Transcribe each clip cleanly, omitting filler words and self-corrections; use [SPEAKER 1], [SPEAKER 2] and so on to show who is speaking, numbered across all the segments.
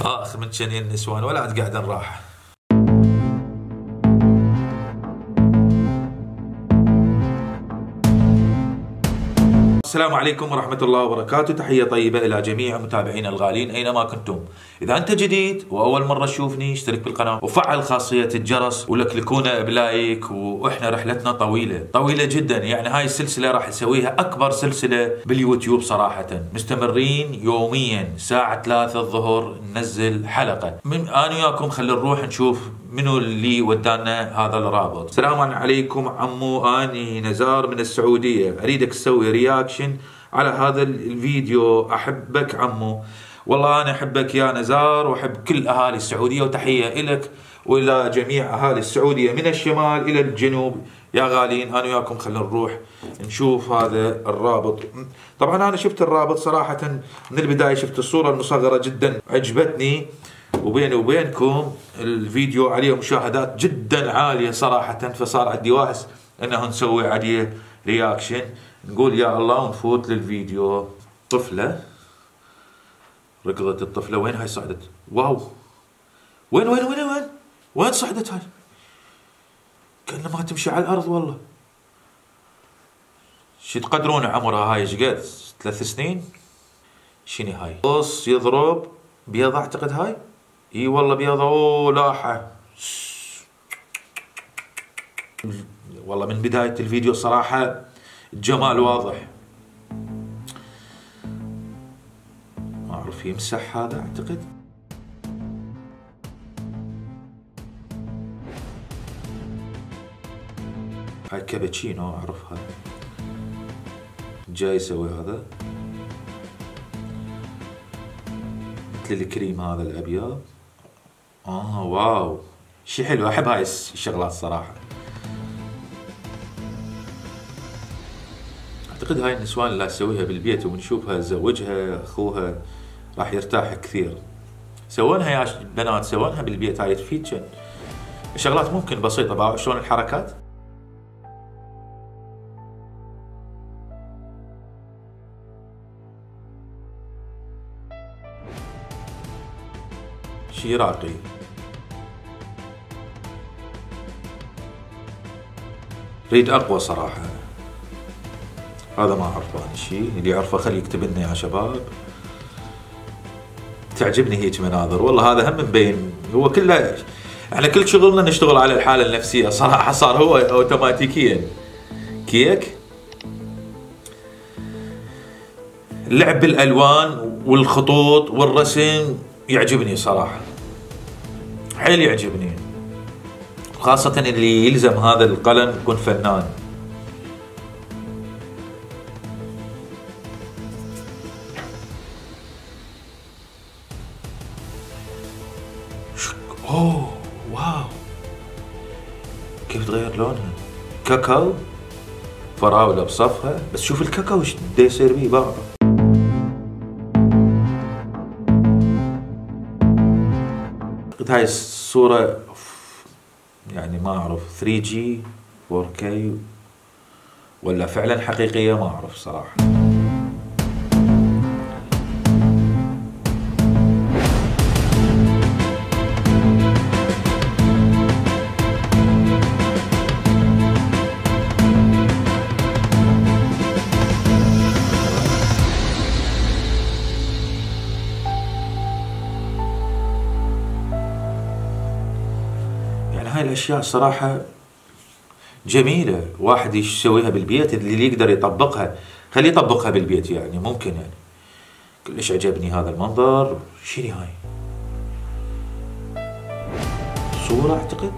[SPEAKER 1] اخ من شنين النسوان ولا عاد قاعد نراح. السلام عليكم ورحمة الله وبركاته، تحية طيبة إلى جميع متابعينا الغالين أينما كنتم. إذا أنت جديد وأول مرة تشوفني اشترك بالقناة وفعل خاصية الجرس ولكلكونا بلايك. وإحنا رحلتنا طويلة جدا، يعني هاي السلسلة راح نسويها أكبر سلسلة باليوتيوب صراحة، مستمرين يوميا الساعة 3 الظهر ننزل حلقة. أنا وياكم خلي نروح نشوف منو اللي ودانا هذا الرابط. السلام عليكم عمو، اني نزار من السعودية، اريدك تسوي رياكشن على هذا الفيديو. احبك عمو. والله انا احبك يا نزار واحب كل اهالي السعودية، وتحية الك والى جميع اهالي السعودية من الشمال الى الجنوب. يا غالين انا وياكم خلينا نروح نشوف هذا الرابط. طبعا انا شفت الرابط صراحة من البداية، شفت الصورة المصغرة جدا عجبتني، وبيني وبينكم الفيديو عليه مشاهدات جدا عالية صراحة، فصار عندي واحس انه نسوي عليه رياكشن. نقول يا الله ونفوت للفيديو. طفلة ركضت، الطفلة وين هاي صعدت؟ واو، وين صعدت هاي؟ كأنها ما تمشي على الأرض والله. شو تقدرون عمرها هاي ايش قد؟ 3 سنين؟ شنو هاي؟ قص يضرب بيضة اعتقد هاي؟ اي والله بيضة. اوه لاحة. والله من بداية الفيديو صراحة الجمال واضح. ما اعرف يمسح هذا اعتقد. هاي كابتشينو اعرفها، جاي يسوي هذا مثل الكريم هذا الابيض. واو شي حلو، احب هاي الشغلات صراحة. اعتقد هاي النسوان اللي اسويها بالبيت ونشوفها تزوجها اخوها راح يرتاح كثير. سوونها يا بنات، سوونها بالبيت، هاي تفيد شغلات ممكن بسيطة. باعوا شلون الحركات. شي راقي. ريد اقوى صراحة. هذا ما اعرفه انا شيء، اللي يعرفه خليه يكتب لنا يا شباب. تعجبني هيك مناظر والله. هذا هم مبين هو كله، احنا كل شغلنا نشتغل على الحالة النفسية صراحة. صار هو اوتوماتيكيا كيك. اللعب بالالوان والخطوط والرسم يعجبني صراحة، حيل يعجبني، خاصة اللي يلزم هذا القلم يكون فنان. اوه واو، كيف تغير لونها؟ كاكاو، فراولة بصفها، بس شوف الكاكاو ايش بده يصير بيه بعض. هاي الصورة يعني ما اعرف 3G 4K ولا فعلا حقيقية، ما اعرف صراحة. هاي الاشياء صراحة جميلة، واحد يسويها بالبيت، اللي يقدر يطبقها خليه يطبقها بالبيت، يعني ممكن. يعني كلش عجبني هذا المنظر. شنو هاي؟ صورة اعتقد،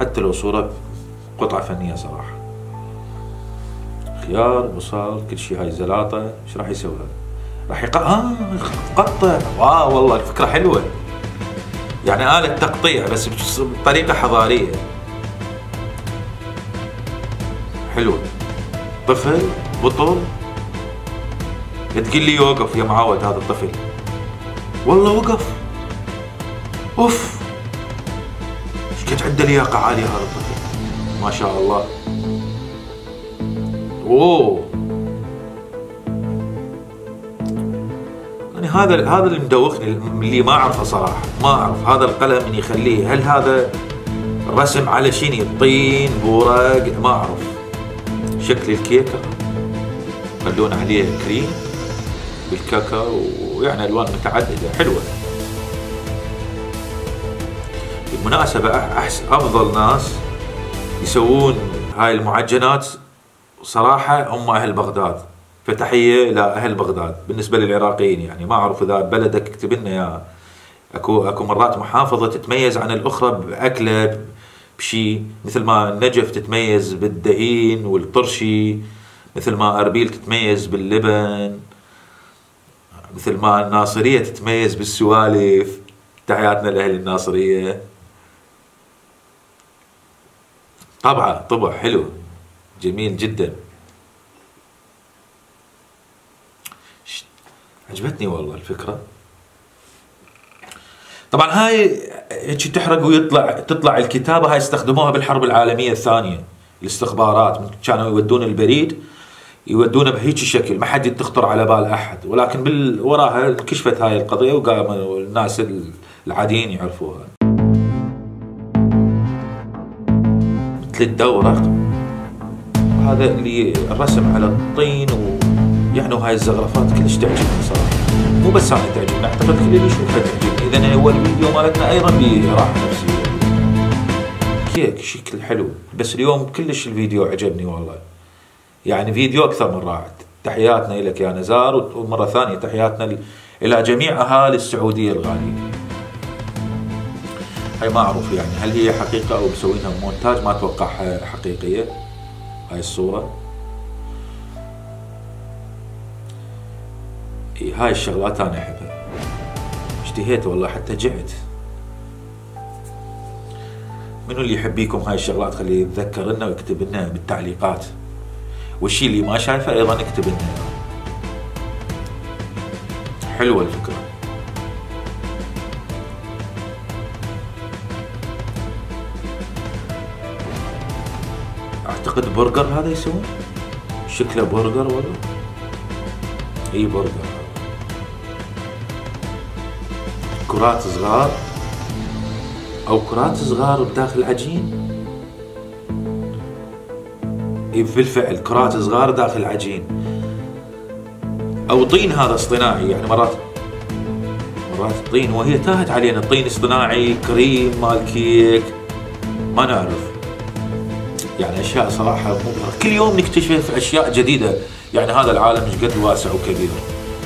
[SPEAKER 1] حتى لو صورة قطعة فنية صراحة. خيار، بصل، كل شيء. هاي زلاطة. ايش راح يسوي هذا؟ راح يقطع. واو والله الفكرة حلوة، يعني آلة تقطيع بس بطريقة حضارية حلوة. طفل بطل تقول لي يوقف يا معود هذا الطفل. والله وقف. اوف ايش قد عنده لياقة عالية هذا الطفل، ما شاء الله. اوه يعني هذا اللي مدوخني، اللي ما اعرفه صراحه، ما اعرف هذا القلم من يخليه، هل هذا رسم على شنو؟ طين، بورق، ما اعرف. شكل الكيكه خلون عليه كريم بالكاكاو، ويعني الوان متعدده حلوه. بالمناسبه افضل ناس يسوون هاي المعجنات صراحه هم اهل بغداد، فتحيه لاهل بغداد. بالنسبه للعراقيين يعني ما اعرف اذا بلدك اكتب لنا يا اكو مرات محافظه تتميز عن الاخرى باكله بشيء، مثل ما النجف تتميز بالدهين والطرشي، مثل ما اربيل تتميز باللبن، مثل ما الناصريه تتميز بالسوالف. تحياتنا لاهل الناصريه. طبع حلو جميل جدا، عجبتني والله الفكره. طبعا هاي هيك تحرق تطلع الكتابه، هاي استخدموها بالحرب العالميه الثانيه. الاستخبارات كانوا يودون البريد يودونه بهيك شكل، ما حد تخطر على بال احد، ولكن وراها انكشفت هاي القضيه وقاموا الناس العاديين يعرفوها. مثل الدورق هذا اللي الرسم على الطين يعني هاي الزخرفات كلش تعجبني صراحه، مو بس انا تعجبني، اعتقد كل اللي يشوفها تعجبني. اذا هو الفيديو مالتنا ايضا براحه نفسيه. كيك شكل حلو، بس اليوم كلش الفيديو عجبني والله، يعني فيديو اكثر من رائع. تحياتنا لك يا نزار، ومره ثانيه تحياتنا الى جميع اهالي السعوديه الغاليين. هاي ما اعرف يعني هل هي حقيقه او مسوينها مونتاج، ما اتوقع حقيقيه هاي الصوره. هاي الشغلات انا احبها، اشتهيت والله حتى جعت. منو اللي يحب بيكم هاي الشغلات؟ خليه يتذكر لنا ويكتب لنا بالتعليقات، والشيء اللي ما شايفه ايضا اكتب لنا. حلوه الفكره. اعتقد برجر هذا يسوون، شكله برجر ولا اي برجر. كرات صغار او كرات صغار بداخل عجين. اي بالفعل كرات صغار داخل عجين، او طين هذا اصطناعي، يعني مرات طين وهي تاهت علينا، طين اصطناعي، كريم مال كيك، ما نعرف. يعني اشياء صراحه مبهره، كل يوم نكتشف اشياء جديده. يعني هذا العالم ايش قد واسع وكبير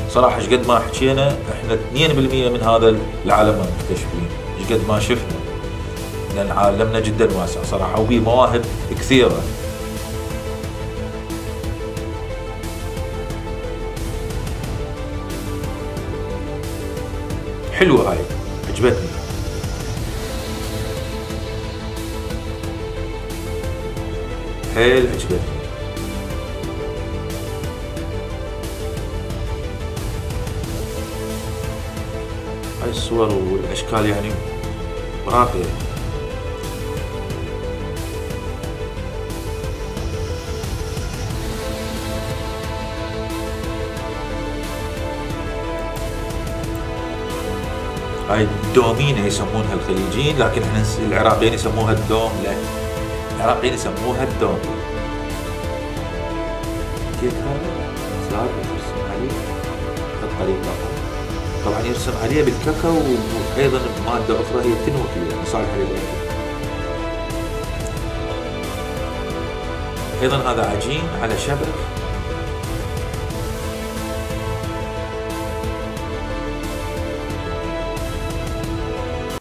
[SPEAKER 1] صراحه، ايش قد ما حكينا احنا 2% من هذا العالم ما مكتشفين، ايش قد ما شفنا، لان عالمنا جدا واسع صراحه وبيه مواهب كثيره. حلوه هاي عجبتني. حيل عجبتني. هاي الصور والاشكال يعني راقيه. هاي الدومينة يسمونها الخليجيين، لكن احنا العراقيين يسموها الدوم. لا، العراقيين يسموها الدوم. كيف هذا؟ صار يرسم عليه بهالطريقة. طبعا يرسم عليه بالكاكاو وايضا بمادة اخرى هي تنوكي يعني صالحة للاكل. ايضا هذا عجين على شبك.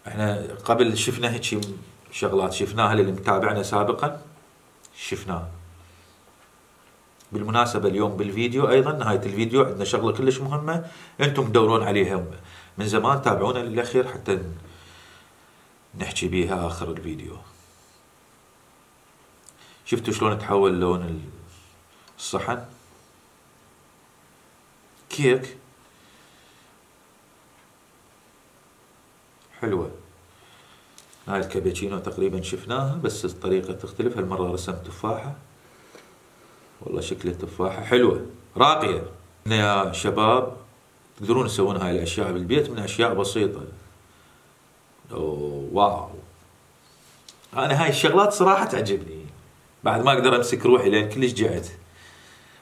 [SPEAKER 1] احنا قبل شفنا هيك شغلات، شفناها للي متابعنا سابقا، شفناها. بالمناسبة اليوم بالفيديو ايضا نهاية الفيديو عندنا شغلة كلش مهمة انتم تدورون عليها من زمان، تابعونا للاخير حتى نحكي بيها اخر الفيديو. شفتوا شلون تحول لون الصحن؟ كيك حلوة. هاي الكابتشينو تقريبا شفناها بس الطريقة تختلف، هالمرة رسمت تفاحة. والله شكل التفاحة حلوة راقية. يا شباب تقدرون تسوون هاي الاشياء بالبيت من اشياء بسيطه. أوه واو، انا هاي الشغلات صراحه تعجبني، بعد ما اقدر امسك روحي لين كلش جعت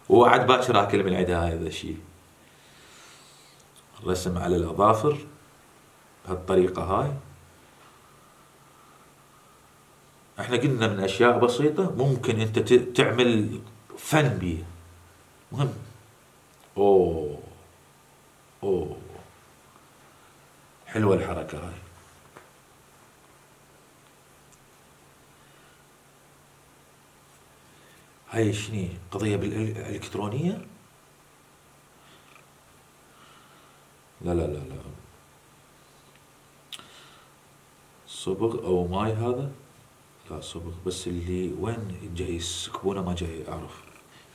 [SPEAKER 1] وقعد باكر اكل من عندها هذا الشيء. الرسم على الاظافر بهالطريقه هاي، احنا قلنا من اشياء بسيطه ممكن انت تعمل فن بيه، مهم. اوه اوه حلوه الحركه هاي. هاي شني قضيه بالالكترونيه؟ لا لا لا لا، صبغ او ماي هذا؟ لا صبغ، بس اللي وين جاي يسكبونه ما جاي اعرف.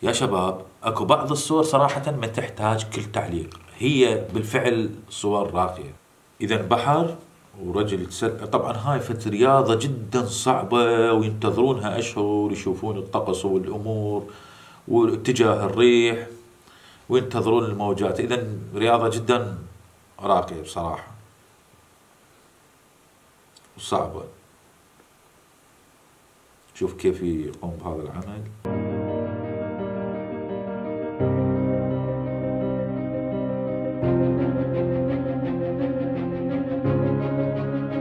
[SPEAKER 1] يا شباب اكو بعض الصور صراحة ما تحتاج كل تعليق، هي بالفعل صور راقية. اذا بحر ورجل طبعا هاي فت رياضة جدا صعبة وينتظرونها اشهر يشوفون الطقس والامور واتجاه الريح وينتظرون الموجات، اذا رياضة جدا راقية بصراحة وصعبة. شوف كيف يقوم بهذا العمل.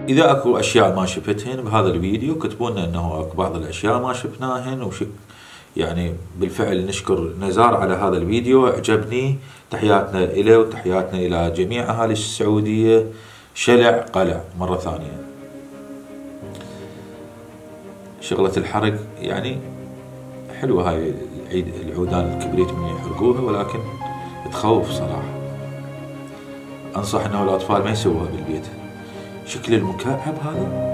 [SPEAKER 1] إذا أكو أشياء ما شفتهن بهذا الفيديو كتبوا لنا أنه أكو بعض الأشياء ما شفناهن يعني بالفعل نشكر نزار على هذا الفيديو، عجبني. تحياتنا إليه وتحياتنا إلى جميع أهالي السعودية. شلع قلع مرة ثانية. شغلة الحرق يعني حلوة هاي العودان الكبريت من يحرقوها، ولكن تخوف صراحة. أنصح أنه الأطفال ما يسووها بالبيت. شكل المكعب هذا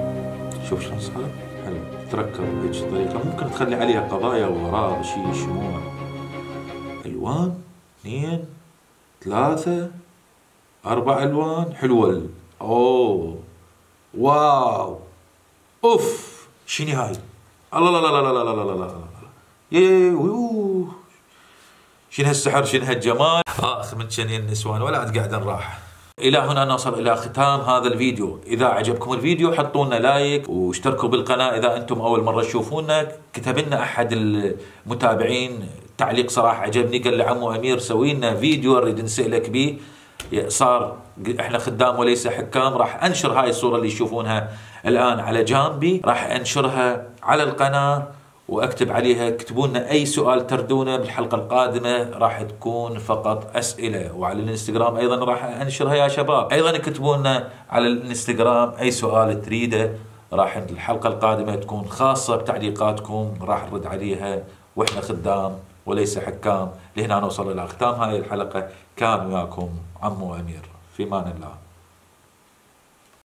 [SPEAKER 1] شوف شلون صار حلو، تركب بهيج طريقة. ممكن تخلي عليها قضايا وراء شيء شموع، ألوان 2 3 4 ألوان حلوة. أوه واو أوف، شنو هاي؟ الله لا لا لا لا لا لا لا لا لا يوه، شنو هالسحر، شنو هالجمال. اخ من شنين النسوان ولا عاد قاعد نراح. الى هنا نصل الى ختام هذا الفيديو. اذا عجبكم الفيديو حطوا لنا لايك واشتركوا بالقناه اذا انتم اول مره تشوفونا. كتب لنا احد المتابعين تعليق صراحه عجبني، قال لي عمو امير سوي لنا فيديو اريد نسالك به. صار احنا خدام وليس حكام. راح انشر هاي الصوره اللي تشوفونها الان على جانبي، راح انشرها على القناه واكتب عليها اكتبوا لنا اي سؤال تردونه بالحلقه القادمه، راح تكون فقط اسئله. وعلى الانستغرام ايضا راح انشرها يا شباب، ايضا اكتبوا لنا على الانستغرام اي سؤال تريده، راح الحلقه القادمه تكون خاصه بتعليقاتكم راح نرد عليها. واحنا خدام وليس حكام. لهنا نوصل الى ختام هاي الحلقه. كان وياكم عمو امير، في امان الله.